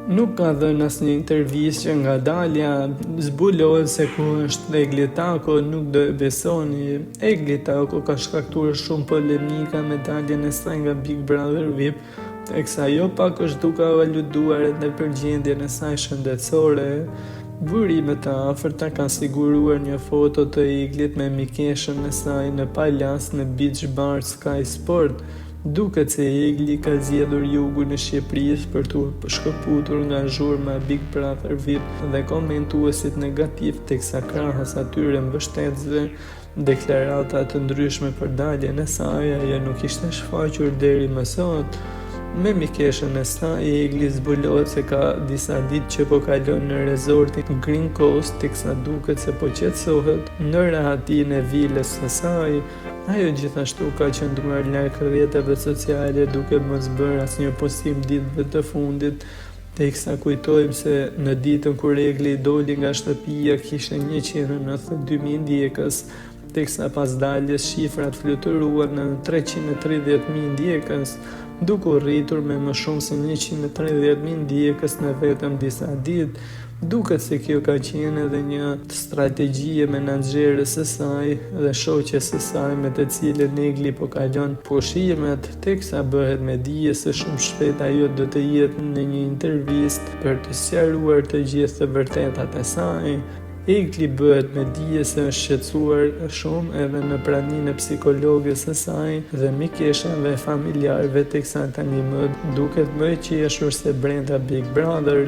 Nuk ka dhënë asnjë intervistë që nga dalja zbulohet se ku është Egli Tako, nuk do e besoni. Egli Tako ka shkaktuar shumë polemika me daljen e saj nga Big Brother VIP, teksa jo pak është duke aluduar edhe për gjendjen e saj shëndetësore. Burimet e afërta kanë siguruar një foto të Eglit me mikeshën e saj në Palas në Beach Bar Sky Sport. Duket se Egli ka zgjedhur jugun e Shqipërisë për t'u shkëputur nga zhurma e Big Brother VIP dhe komentuesit negativ, teksa krahas atyre mbështetësve deklarata të ndryshme për daljen e saj, ajo nuk ishte shfaqur deri më sot. Me mikeshën e saj, Egli zbulohet se ka disa ditë që po kalon në rezortin Green Coast, teksa duket se po qetësohet në rahatinë e vilës së saj. Ajo gjithashtu ka qëndruar larg rrjeteve sociale duke mos bërë asnjë postim ditëve të fundit, teksa kujtojmë se në ditën kur Egli doli nga shtëpia kishte 192.000 ndjekës, teksa pas daljes shifrat fluturuan në 330.000 ndjekës, duke u rritur me më shumë se 130.000 ndjekës në vetëm disa ditë. Duket se kjo ka qenë edhe një strategji menaxhere së saj dhe shoqes së saj me të cilën Egli po kalon pushimet, teksa bëhet me dije se shumë shpejt ajo do të jetë në një intervistë për të sqaruar të gjithë të vërtetat e saj. Egli bëhet me dije se është shqetësuar shumë edhe në praninë e psikologes së saj dhe mikeshave e familjarëve, teksa tani më duket më e qeshur se brenda Big Brother.